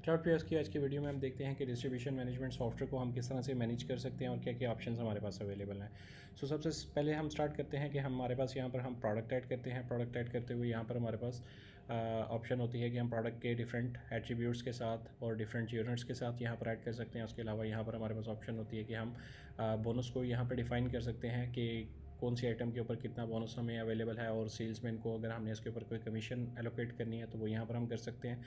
क्लाउडफ्रेश की आज की वीडियो में हम देखते हैं कि डिस्ट्रीब्यूशन मैनेजमेंट सॉफ्टवेयर को हम किस तरह से मैनेज कर सकते हैं और क्या क्या ऑप्शंस हमारे पास अवेलेबल हैं। सबसे पहले हम स्टार्ट करते हैं कि हमारे पास यहाँ पर हम प्रोडक्ट ऐड करते हैं। प्रोडक्ट ऐड करते हुए यहाँ पर हमारे पास ऑप्शन होती है कि हम प्रोडक्ट के डिफरेंट एट्रीब्यूट्स के साथ और डिफरेंट यूनिट्स के साथ यहाँ पर ऐड कर सकते हैं। उसके अलावा यहाँ पर हमारे पास ऑप्शन होती है कि हम बोनस को यहाँ पर डिफ़ाइन कर सकते हैं कि कौन सी आइटम के ऊपर कितना बोनस हमें अवेलेबल है, और सेल्समैन को अगर हमने इसके ऊपर कोई कमीशन एलोकेट करनी है तो वो यहाँ पर हम कर सकते हैं।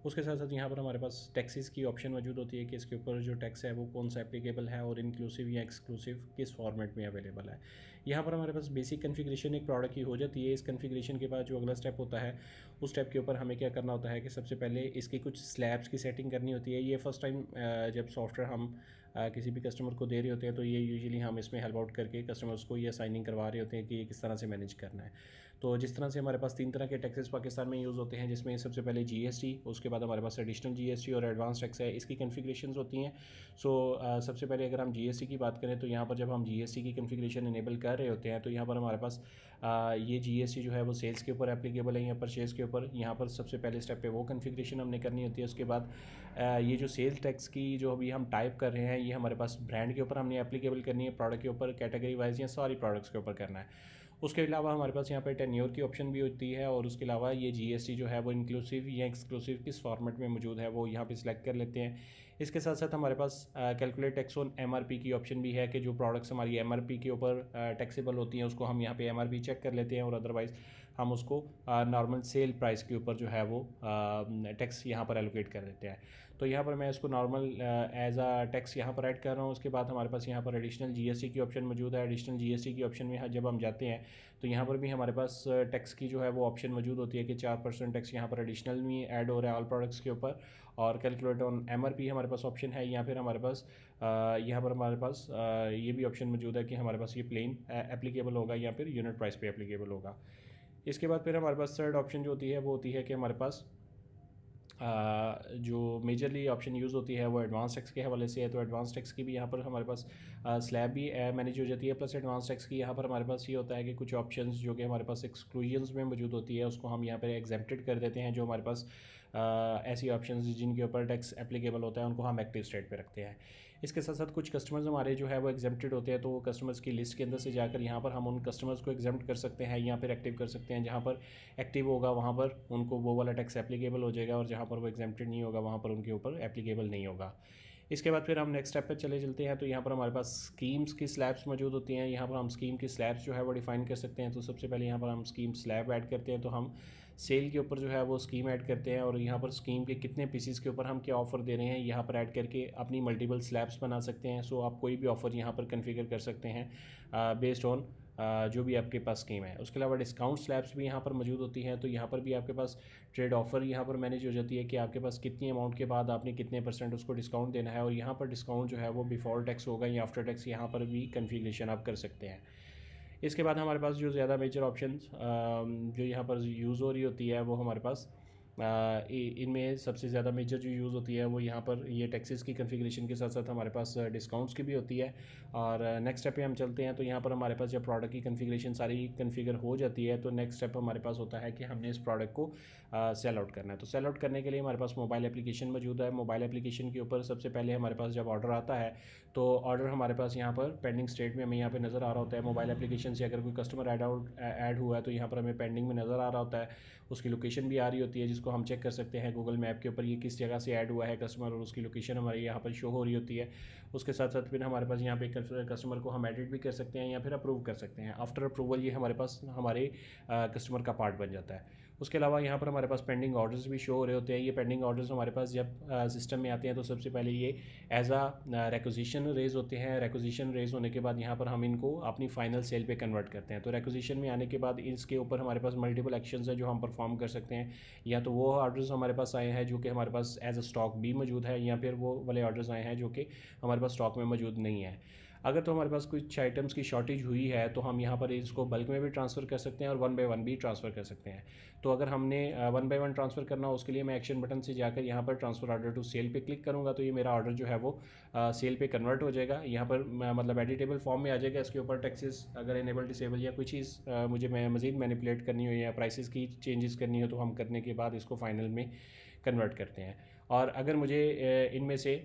उसके साथ साथ यहाँ पर हमारे पास टैक्सेस की ऑप्शन मौजूद होती है कि इसके ऊपर जो टैक्स है वो कौन सा एप्लीकेबल है और इंक्लूसिव या एक्सक्लूसिव किस फॉर्मेट में अवेलेबल है। यहाँ पर हमारे पास बेसिक कन्फिग्रेशन एक प्रोडक्ट की हो जाती है। इस कन्फिग्रेशन के बाद जो अगला स्टेप होता है उस स्टेप के ऊपर हमें क्या करना होता है कि सबसे पहले इसकी कुछ स्लैब्स की सेटिंग करनी होती है। ये फर्स्ट टाइम जब सॉफ्टवेयर हम किसी भी कस्टमर को दे रहे होते हैं तो ये यूजुअली हम इसमें हेल्प आउट करके कस्टमर्स को ये साइनिंग करवा रहे होते हैं कि ये किस तरह से मैनेज करना है। तो जिस तरह से हमारे पास 3 तरह के टैक्सेस पाकिस्तान में यूज़ होते हैं, जिसमें सबसे पहले जीएसटी, उसके बाद हमारे पास एडिशनल जीएसटी और एडवांस टैक्स है। इसकी कन्फिग्रेशंस होती हैं। सबसे पहले अगर हम जीएसटी की बात करें तो यहाँ पर जब हम जीएसटी की कन्फिग्रेशन इनेबल कर रहे होते हैं तो यहाँ पर हमारे पास ये जीएसटी जो है वो सेल्स के ऊपर एप्लीकेबल है या परचेज़ के ऊपर। यहाँ पर सबसे पहले स्टेप पे वो कन्फिग्रेशन हमने करनी होती है। उसके बाद ये जो सेल्स टैक्स की जो अभी हम टाइप कर रहे हैं ये हमारे पास ब्रांड के ऊपर हमने एप्लीकेबल करनी है, प्रोडक्ट के ऊपर, कैटेगरी वाइज या सारी प्रोडक्ट्स के ऊपर करना है। उसके अलावा हमारे पास यहाँ पे टेन्योर की ऑप्शन भी होती है, और उसके अलावा ये जीएसटी जो है वो इंक्लूसिव या एक्सक्लूसिव किस फॉर्मेट में मौजूद है वो यहाँ पे सिलेक्ट कर लेते हैं। इसके साथ साथ हमारे पास कैलकुलेट टैक्स ऑन एमआरपी की ऑप्शन भी है कि जो प्रोडक्ट्स हमारी एमआरपी के ऊपर टैक्सेबल होती हैं उसको हम यहाँ पे एमआरपी चेक कर लेते हैं, और अदरवाइज़ हम उसको नॉर्मल सेल प्राइस के ऊपर जो है वो टैक्स यहाँ पर एलोकेट कर देते हैं। तो यहाँ पर मैं इसको नॉर्मल एज अ टैक्स यहाँ पर ऐड कर रहा हूँ। उसके बाद हमारे पास यहाँ पर एडिशनल जीएसटी की ऑप्शन मौजूद है। एडिशनल जीएसटी की ऑप्शन में जब हम जाते हैं तो यहाँ पर भी हमारे पास टैक्स की जो है वो ऑप्शन मौजूद होती है कि 4% टैक्स यहाँ पर एडिशनल में ऐड हो रहा है ऑल प्रोडक्ट्स के ऊपर, और कैलकुलेट ऑन एमआरपी हमारे पास ऑप्शन है। या फिर हमारे पास यहाँ पर हमारे पास ये भी ऑप्शन मौजूद है कि हमारे पास ये प्लेन एप्लीकेबल होगा या फिर यूनिट प्राइस पे एप्लीकेबल होगा। इसके बाद फिर हमारे पास थर्ड ऑप्शन जो होती है वो होती है कि हमारे पास जो मेजरली ऑप्शन यूज़ होती है वो एडवांस टैक्स के हवाले से है। तो एडवांस टैक्स की भी यहाँ पर हमारे पास स्लैब भी मैनेज हो जाती है। प्लस एडवांस टैक्स की यहाँ पर हमारे पास ये होता है कि कुछ ऑप्शंस जो कि हमारे पास एक्सक्लूजन्स में मौजूद होती है उसको हम यहाँ पर एग्जेम्प्टेड कर देते हैं। जो हमारे पास ऐसी ऑप्शंस जिनके ऊपर टैक्स एप्लीकेबल होता है उनको हम एक्टिव स्टेट पे रखते हैं। इसके साथ साथ कुछ कस्टमर्स हमारे जो है वो एग्जेम्प्टेड होते हैं, तो वो कस्टमर्स की लिस्ट के अंदर से जाकर यहाँ पर हम उन कस्टमर्स को एग्जेम्प्ट कर सकते हैं या फिर एक्टिव कर सकते हैं। जहाँ पर एक्टिव होगा वहाँ पर उनको वो वाला टैक्स एप्लीकेबल हो जाएगा, और जहाँ पर वो एग्जेम्प्टेड नहीं होगा वहाँ पर उनके ऊपर एप्लीकेबल नहीं होगा। इसके बाद फिर हम नेक्स्ट स्टेप पे चलते हैं। तो यहाँ पर हमारे पास स्कीम्स की स्लैब्स मौजूद होती हैं। यहाँ पर हम स्कीम की स्लैब्स जो है वो डिफाइन कर सकते हैं। तो सबसे पहले यहाँ पर हम स्कीम स्लैब ऐड करते हैं। तो हम सेल के ऊपर जो है वो स्कीम ऐड करते हैं, और यहाँ पर स्कीम के कितने पीसीस के ऊपर हम क्या ऑफ़र दे रहे हैं यहाँ पर ऐड करके अपनी मल्टीपल स्लैब्स बना सकते हैं। सो आप कोई भी ऑफ़र यहाँ पर कन्फिगर कर सकते हैं बेस्ड ऑन जो भी आपके पास स्कीम है। उसके अलावा डिस्काउंट स्लैब्स भी यहाँ पर मौजूद होती हैं। तो यहाँ पर भी आपके पास ट्रेड ऑफ़र यहाँ पर मैनेज हो जाती है कि आपके पास कितनी अमाउंट के बाद आपने कितने % उसको डिस्काउंट देना है, और यहाँ पर डिस्काउंट जो है वो बिफोर टैक्स होगा या आफ्टर टैक्स, यहाँ पर भी कन्फिग्रेशन आप कर सकते हैं। इसके बाद हमारे पास जो ज़्यादा मेजर ऑप्शंस जो यहाँ पर यूज़ हो रही होती है वो हमारे पास इनमें सबसे ज़्यादा मेजर जो यूज़ होती है वो यहाँ पर ये टैक्सेस की कन्फिग्रेशन के साथ साथ हमारे पास डिस्काउंट्स की भी होती है। और नेक्स्ट स्टेप पे हम चलते हैं। तो यहाँ पर हमारे पास जब प्रोडक्ट की कन्फिग्रेशन सारी कन्फिगर हो जाती है तो नेक्स्ट स्टेप हमारे पास होता है कि हमने इस प्रोडक्ट को सेल आउट करना है। तो सेल आउट करने के लिए हमारे पास मोबाइल एप्लीकेशन मौजूद है। मोबाइल एप्लीकेशन के ऊपर सबसे पहले हमारे पास जब ऑर्डर आता है तो ऑर्डर हमारे पास यहाँ पर पेंडिंग स्टेट में हमें यहाँ पर नज़र आ रहा होता है। मोबाइल एप्लीकेशन से अगर कोई कस्टमर ऐड हुआ है तो यहाँ पर हमें पेंडिंग में नज़र आ रहा होता है। उसकी लोकेशन भी आ रही होती है जिसको हम चेक कर सकते हैं गूगल मैप के ऊपर ये किस जगह से ऐड हुआ है कस्टमर, और उसकी लोकेशन हमारी यहाँ पर शो हो रही होती है। उसके साथ साथ फिर हमारे पास यहाँ पे कस्टमर को हम एडिट भी कर सकते हैं या फिर अप्रूव कर सकते हैं। आफ्टर अप्रूवल ये हमारे पास हमारे कस्टमर का पार्ट बन जाता है। उसके अलावा यहाँ पर हमारे पास पेंडिंग ऑर्डर्स भी शो हो रहे होते हैं। ये पेंडिंग ऑर्डर्स हमारे पास जब सिस्टम में आते हैं तो सबसे पहले ये एज अ रिक्विजिशन रेज होते हैं। रिक्विजिशन रेज होने के बाद यहाँ पर हम इनको अपनी फाइनल सेल पे कन्वर्ट करते हैं। तो रिक्विजिशन में आने के बाद इसके ऊपर हमारे पास मल्टीपल एक्शंस हैं जो हम परफॉर्म कर सकते हैं। या तो वो ऑर्डर्स हमारे पास आए हैं जो कि हमारे पास एज अ स्टॉक भी मौजूद है, या फिर वो वाले ऑर्डर्स आए हैं जो कि हमारे पास स्टॉक में मौजूद नहीं है। अगर तो हमारे पास कुछ आइटम्स की शॉर्टेज हुई है तो हम यहाँ पर इसको बल्क में भी ट्रांसफ़र कर सकते हैं और 1 बाय 1 भी ट्रांसफ़र कर सकते हैं। तो अगर हमने 1 बाय 1 ट्रांसफ़र करना हो उसके लिए मैं एक्शन बटन से जाकर यहाँ पर ट्रांसफ़र ऑर्डर टू सेल पे क्लिक करूँगा तो ये मेरा ऑर्डर जो है वो सेल पे कन्वर्ट हो जाएगा। यहाँ पर मतलब एडिटेबल फॉर्म में आ जाएगा। इसके ऊपर टैक्सेस अगर इनेबल डिसेबल या कोई चीज़ मुझे मज़ीद मैनिपुलेट करनी हो या प्राइसेस की चेंजेस करनी हो तो हम करने के बाद इसको फाइनल में कन्वर्ट करते हैं। और अगर मुझे इनमें से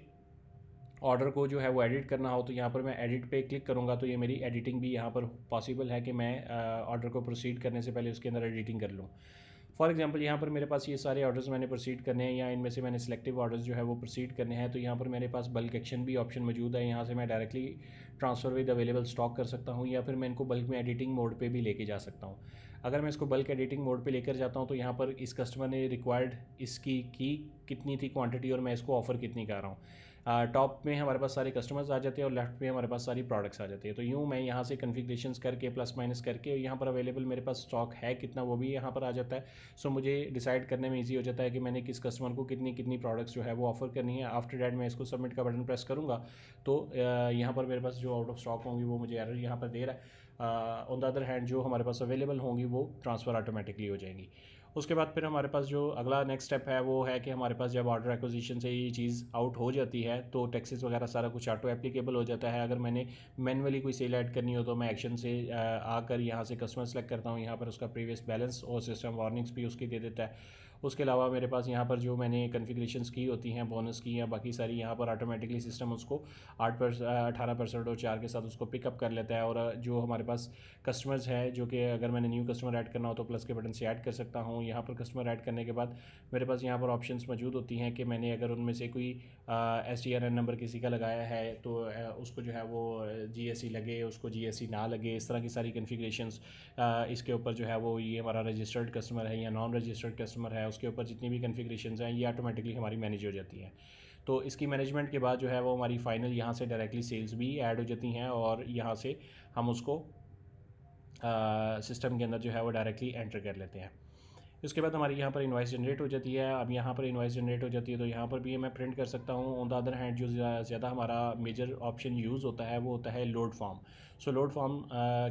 ऑर्डर को जो है वो एडिट करना हो तो यहाँ पर मैं एडिट पे क्लिक करूँगा तो ये मेरी एडिटिंग भी यहाँ पर पॉसिबल है कि मैं ऑर्डर को प्रोसीड करने से पहले उसके अंदर एडिटिंग कर लूँ। फॉर एग्जांपल यहाँ पर मेरे पास ये सारे ऑर्डर्स मैंने प्रोसीड करने हैं या इनमें से मैंने सिलेक्टिव ऑर्डर्स जो है वो प्रोसीड करने हैं, तो यहाँ पर मेरे पास बल्क एक्शन भी ऑप्शन मौजूद है। यहाँ से मैं directly transfer with available stock कर सकता हूँ या फिर मैं इनको बल्क में एडिटिंग मोड पे भी लेके जा सकता हूँ। अगर मैं इसको बल्क एडिटिंग मोड पे लेकर जाता हूँ तो यहाँ पर इस कस्टमर ने रिक्वायर्ड इसकी की कितनी थी क्वांटिटी और मैं इसको ऑफ़र कितनी कर रहा हूँ। टॉप में हमारे पास सारे कस्टमर्स आ जाते हैं और लेफ्ट में हमारे पास सारी प्रोडक्ट्स आ जाती है। तो यूँ मैं यहाँ से कन्फिग्रेशंस करके प्लस माइनस करके यहाँ पर अवेलेबल मेरे पास स्टॉक है कितना वो भी यहाँ पर आ जाता है। सो मुझे डिसाइड करने में ईजी हो जाता है कि मैंने किस कस्टमर को कितनी कितनी प्रोडक्ट्स जो है वो ऑफर करनी है। आफ्टर डैट मैं इसको सबमिट का बटन प्रेस करूँगा तो यहाँ पर मेरे पास जो आउट ऑफ स्टॉक होंगी वो मुझे एरर यहाँ पर दे रहा है। ऑन द अदर हैंड जो हमारे पास अवेलेबल होंगी वो ट्रांसफ़र ऑटोमेटिकली हो जाएंगी। उसके बाद फिर हमारे पास जो अगला नेक्स्ट स्टेप है वो है कि हमारे पास जब ऑर्डर एक्विजिशन से ये चीज़ आउट हो जाती है तो टैक्सेस वगैरह सारा कुछ ऑटो एप्लीकेबल हो जाता है। अगर मैंने मैनुअली कोई सेल ऐड करनी हो तो मैं एक्शन से आकर यहाँ से कस्टमर सेलेक्ट करता हूँ, यहाँ पर उसका प्रीवियस बैलेंस और सिस्टम वार्निंग्स भी उसकी दे देता है। उसके अलावा मेरे पास यहाँ पर जो मैंने कन्फिग्रेशंस की होती हैं बोनस की या बाकी सारी, यहाँ पर ऑटोमेटिकली सिस्टम उसको 18% और 4 के साथ उसको पिकअप कर लेता है। और जो हमारे पास कस्टमर्स हैं जो कि अगर मैंने न्यू कस्टमर ऐड करना हो तो प्लस के बटन से ऐड कर सकता हूँ। यहाँ पर कस्टमर ऐड करने के बाद मेरे पास यहाँ पर ऑप्शंस मौजूद होती हैं कि मैंने अगर उनमें से कोई STRN नंबर किसी का लगाया है तो उसको जो है वो GSE लगे, उसको GSE ना लगे, इस तरह की सारी कन्फिग्रेशंस इसके ऊपर जो है वो ये हमारा रजिस्टर्ड कस्टमर है या नॉन रजिस्टर्ड कस्टमर है उसके ऊपर जितनी भी कन्फिग्रेशंस हैं ये ऑटोमेटिकली हमारी मैनेज हो जाती हैं। तो इसकी मैनेजमेंट के बाद जो है वो हमारी फ़ाइनल यहाँ से डायरेक्टली सेल्स भी ऐड हो जाती हैं और यहाँ से हम उसको सिस्टम के अंदर जो है वो डायरेक्टली एंटर कर लेते हैं। उसके बाद हमारी यहाँ पर इनवॉइस जनरेट हो जाती है। अब यहाँ पर इनवॉइस जनरेट हो जाती है तो यहाँ पर भी मैं प्रिंट कर सकता हूँ। ऑन द अदर हैंड जो ज़्यादा हमारा मेजर ऑप्शन यूज़ होता है वो होता है लोड फॉर्म। सो लोड फॉर्म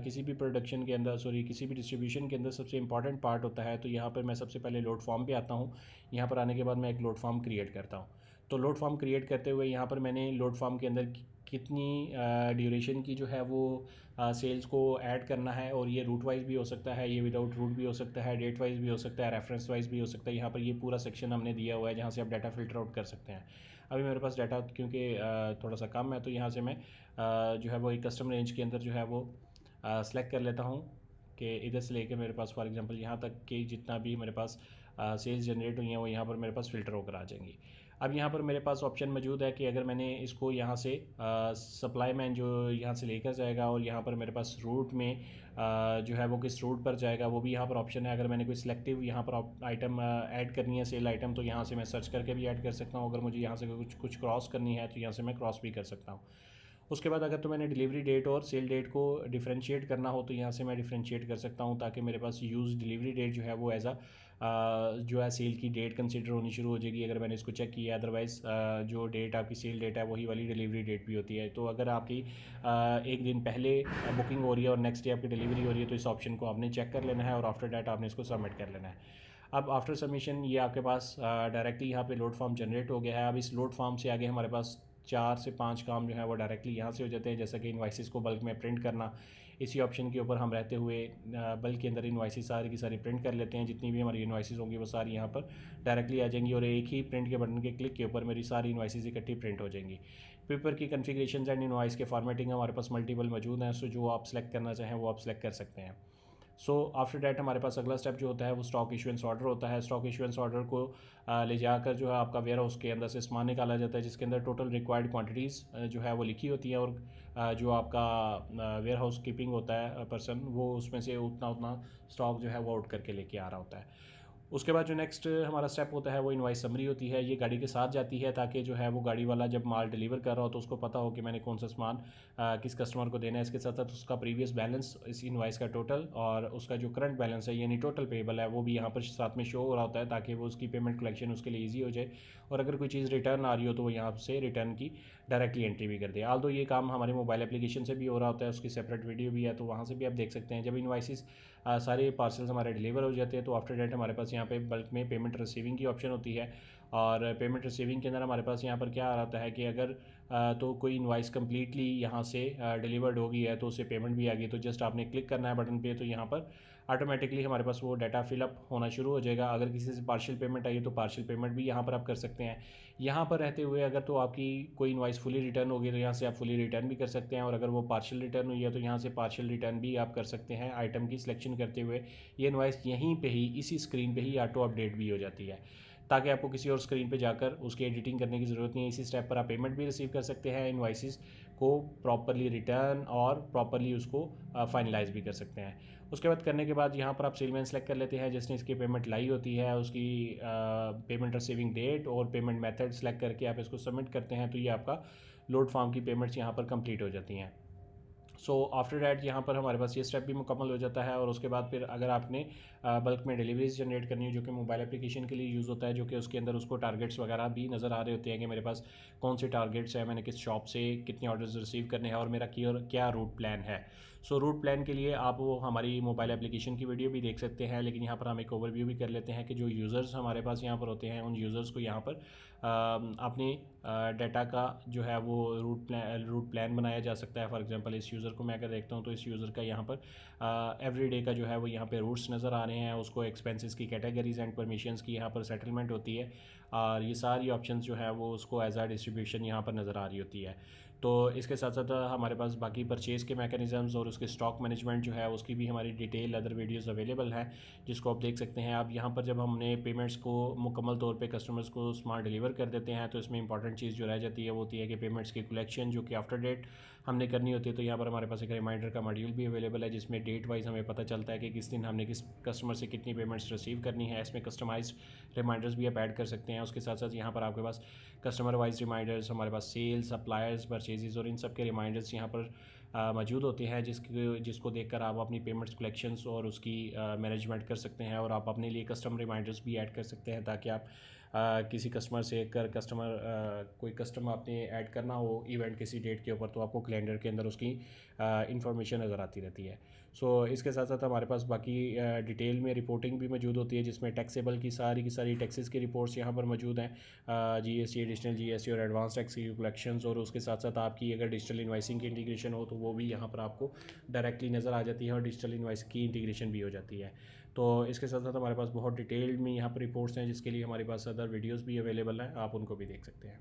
किसी भी प्रोडक्शन के अंदर किसी भी डिस्ट्रीब्यूशन के अंदर सबसे इंपॉर्टेंट पार्ट होता है। तो यहाँ पर मैं सबसे पहले लोड फॉर्म पे आता हूँ। यहाँ पर आने के बाद मैं एक लोड फॉर्म क्रिएट करता हूँ। तो लोड फॉर्म क्रिएट करते हुए यहाँ पर मैंने लोड फॉर्म के अंदर कितनी ड्यूरेशन की जो है वो सेल्स को ऐड करना है, और ये रूट वाइज भी हो सकता है, ये विदाउट रूट भी हो सकता है, डेट वाइज भी हो सकता है, रेफरेंस वाइज भी हो सकता है। यहाँ पर ये पूरा सेक्शन हमने दिया हुआ है जहाँ से आप डाटा फ़िल्टर आउट कर सकते हैं। अभी मेरे पास डाटा क्योंकि थोड़ा सा कम है तो यहाँ से मैं जो है वो एक कस्टम रेंज के अंदर जो है वो सेलेक्ट कर लेता हूँ कि इधर से लेकर मेरे पास फॉर एग्जांपल यहाँ तक कि जितना भी मेरे पास सेल्स जनरेट हुई हैं वो यहाँ पर मेरे पास फ़िल्टर होकर आ जाएंगी। अब यहाँ पर मेरे पास ऑप्शन मौजूद है कि अगर मैंने इसको यहाँ से सप्लाई मैन जो यहाँ से लेकर जाएगा और यहाँ पर मेरे पास रूट में जो है वो किस रूट पर जाएगा वो भी यहाँ पर ऑप्शन है। अगर मैंने कोई सिलेक्टिव यहाँ पर आइटम ऐड करनी है, सेल आइटम, तो यहाँ से मैं सर्च करके भी ऐड कर सकता हूँ। अगर मुझे यहाँ से कुछ क्रॉस करनी है तो यहाँ से मैं क्रॉस भी कर सकता हूँ। उसके बाद अगर तो मैंने डिलीवरी डेट और सेल डेट को डिफरेंशिएट करना हो तो यहाँ से मैं डिफरेंशिएट कर सकता हूँ ताकि मेरे पास यूज़ डिलीवरी डेट जो है वो एज जो है सेल की डेट कंसिडर होनी शुरू हो जाएगी अगर मैंने इसको चेक किया। अदरवाइज़ जो डेट आपकी सेल डेट है वही वाली डिलीवरी डेट भी होती है। तो अगर आपकी एक दिन पहले बुकिंग हो रही है और नेक्स्ट डे आपकी डिलीवरी हो रही है तो इस ऑप्शन को आपने चेक कर लेना है और आफ्टर डेट आपने इसको सबमिट कर लेना है। अब आफ्टर सबमिशन ये आपके पास डायरेक्टली यहाँ पे लोड फॉर्म जनरेट हो गया है। अब इस लोड फॉर्म से आगे हमारे पास 4 से 5 काम जो है वो डायरेक्टली यहाँ से हो जाते हैं, जैसा कि इनवाइसेस को बल्क में प्रिंट करना। इसी ऑप्शन के ऊपर हम रहते हुए बल्क के अंदर इनवाइसेस सारी की सारी प्रिंट कर लेते हैं। जितनी भी हमारी इनवाइसेस होंगी वो सारी यहाँ पर डायरेक्टली आ जाएंगी और एक ही प्रिंट के बटन के क्लिक के ऊपर मेरी सारी इनवाइसेस इकट्ठी प्रिंट हो जाएंगी। पेपर की कन्फिग्रेशन एंड इनवाइस के फॉर्मेटिंग हमारे पास मल्टीपल मौजूद हैं, सो जो आप सेलेक्ट करना चाहें वो आप सेलेक्ट कर सकते हैं। सो आफ्टर डैट हमारे पास अगला स्टेप जो होता है वो स्टॉक इशुएंस ऑर्डर होता है। स्टॉक इशुएंस ऑर्डर को ले जाकर जो है आपका वेयर हाउस के अंदर से सामान निकाला जाता है जिसके अंदर टोटल रिक्वायर्ड क्वांटिटीज़ जो है वो लिखी होती हैं और जो आपका वेयर हाउस कीपिंग होता है पर्सन वो उसमें से उतना उतना स्टॉक जो है वो आउट करके लेके आ रहा होता है। उसके बाद जो नेक्स्ट हमारा स्टेप होता है वो इनवाइस समरी होती है। ये गाड़ी के साथ जाती है ताकि जो है वो गाड़ी वाला जब माल डिलीवर कर रहा हो तो उसको पता हो कि मैंने कौन सा सामान किस कस्टमर को देना है। इसके साथ साथ उसका प्रीवियस बैलेंस, इस इनवाइस का टोटल और उसका जो करंट बैलेंस है यानी टोटल पेबल है वो भी यहाँ पर साथ में शो हो रहा होता है ताकि वो उसकी पेमेंट कलेक्शन उसके लिए ईजी हो जाए। और अगर कोई चीज़ रिटर्न आ रही हो तो वो यहाँ से रिटर्न की डायरेक्टली एंट्री भी कर दे। आल दो ये काम हमारे मोबाइल एप्लीकेशन से भी हो रहा होता है, उसकी सेपरेट वीडियो भी है तो वहाँ से भी आप देख सकते हैं। जब इनवाइसेस सारे पार्सल्स हमारे डिलीवर हो जाते हैं तो आफ्टर डेट हमारे पास यहाँ पे बल्क में पेमेंट रिसीविंग की ऑप्शन होती है और पेमेंट रिसीविंग के अंदर हमारे पास यहाँ पर क्या आ रहा है कि अगर तो कोई इनवाइस कम्प्लीटली यहाँ से डिलीवर्ड हो गई है तो उसे पेमेंट भी आ गई, तो जस्ट आपने क्लिक करना है बटन पे, तो यहाँ पर ऑटोमेटिकली हमारे पास वो डाटा फिलअप होना शुरू हो जाएगा। अगर किसी से पार्शियल पेमेंट आई है तो पार्शियल पेमेंट भी यहाँ पर आप कर सकते हैं। यहाँ पर रहते हुए अगर तो आपकी कोई इनवाइस फुली रिटर्न होगी तो यहाँ से आप फुली रिटर्न भी कर सकते हैं, और अगर वो पार्शियल रिटर्न हुई है तो यहाँ से पार्शियल रिटर्न भी आप कर सकते हैं। आइटम की सिलेक्शन करते हुए ये इनवाइस यहीं पे ही इसी स्क्रीन पे ही ऑटो अपडेट भी हो जाती है, ताकि आपको किसी और स्क्रीन पे जाकर उसकी एडिटिंग करने की ज़रूरत नहीं है। इसी स्टेप पर आप पेमेंट भी रिसीव कर सकते हैं, इनवाइसेस को प्रॉपरली रिटर्न और प्रॉपरली उसको फाइनलाइज भी कर सकते हैं। उसके बाद करने के बाद यहाँ पर आप सेलमैन सेलेक्ट कर लेते हैं जिसने इसकी पेमेंट लाई होती है, उसकी पेमेंट रिसीविंग डेट और पेमेंट मेथड सेलेक्ट करके आप इसको सबमिट करते हैं, तो ये आपका लोड फॉर्म की पेमेंट्स यहाँ पर कंप्लीट हो जाती हैं। सो आफ्टर डैट यहाँ पर हमारे पास ये स्टेप भी मुकम्मल हो जाता है। और उसके बाद फिर अगर आपने बल्क में डिलीवरीज जनरेट करनी है जो कि मोबाइल एप्लीकेशन के लिए यूज़ होता है, जो कि उसके अंदर उसको टारगेट्स वगैरह भी नज़र आ रहे होते हैं कि मेरे पास कौन से टारगेट्स हैं, मैंने किस शॉप से कितने ऑर्डर्स रिसीव करने हैं और मेरा क्या रूट प्लान है। सो रूट प्लान के लिए आप वो हमारी मोबाइल एप्लीकेशन की वीडियो भी देख सकते हैं, लेकिन यहाँ पर हम एक ओवरव्यू भी कर लेते हैं कि जो यूज़र्स हमारे पास यहाँ पर होते हैं उन यूज़र्स को यहाँ पर अपनी डाटा का जो है वो रूट प्लान बनाया जा सकता है। फॉर एग्जांपल इस यूज़र को मैं अगर देखता हूँ तो इस यूज़र का यहाँ पर एवरी डे का जो है वो यहाँ पे रूट्स नज़र आ रहे हैं, उसको एक्सपेंसेस की कैटेगरीज एंड परमिशंस की यहाँ पर सेटलमेंट होती है, और ये सारी ऑप्शंस जो है वो उसको एज आ डिस्ट्रीब्यूशन यहाँ पर नज़र आ रही होती है। तो इसके साथ साथ हमारे पास बाकी परचेज़ के मैकेनिज़म्स और उसके स्टॉक मैनेजमेंट जो है उसकी भी हमारी डिटेल अदर वीडियोस अवेलेबल हैं, जिसको आप देख सकते हैं। आप यहाँ पर जब हमने पेमेंट्स को मुकम्मल तौर पे कस्टमर्स को स्मार्ट डिलीवर कर देते हैं तो इसमें इंपॉर्टेंट चीज़ जो रह जाती है वो होती है कि पेमेंट्स की कलेक्शन जो कि आफ्टर डेट हमने करनी होती है। तो यहाँ पर हमारे पास एक रिमाइंडर का मॉड्यूल भी अवेलेबल है जिसमें डेट वाइज हमें पता चलता है कि किस दिन हमने किस कस्टमर से कितनी पेमेंट्स रिसीव करनी है। इसमें कस्टमाइज रिमाइंडर्स भी आप ऐड कर सकते हैं। उसके साथ साथ यहाँ पर आपके पास कस्टमर वाइज रिमाइंडर्स, हमारे पास सेल्स, सप्लायर्स, परचेजेस और इन सब के रिमाइंडर्स यहाँ पर मौजूद होते हैं, जिसको देखकर आप अपनी पेमेंट्स कलेक्शंस और उसकी मैनेजमेंट कर सकते हैं। और आप अपने लिए कस्टम रिमाइंडर्स भी ऐड कर सकते हैं ताकि आप किसी कस्टमर से कोई कस्टमर आपने ऐड करना हो इवेंट किसी डेट के ऊपर, तो आपको कैलेंडर के अंदर उसकी इन्फॉर्मेशन नज़र आती रहती है। सो इसके साथ साथ हमारे पास बाकी डिटेल में रिपोर्टिंग भी मौजूद होती है जिसमें टैक्सेबल की सारी टैक्सेस की रिपोर्ट्स यहाँ पर मौजूद हैं, जीएसटी, एडिशनल जीएसटी और एडवांस टैक्स की कलेक्शंस। और उसके साथ साथ आपकी अगर डिजिटल इनवाइसिंग की इंटीग्रेशन हो तो वो भी यहाँ पर आपको डायरेक्टली नज़र आ जाती है और डिजिटल इनवाइस की इंटीग्रेशन भी हो जाती है। तो इसके साथ साथ हमारे पास बहुत डिटेल्ड में यहाँ पर रिपोर्ट्स हैं जिसके लिए हमारे पास अदर वीडियोज़ भी अवेलेबल हैं, आप उनको भी देख सकते हैं।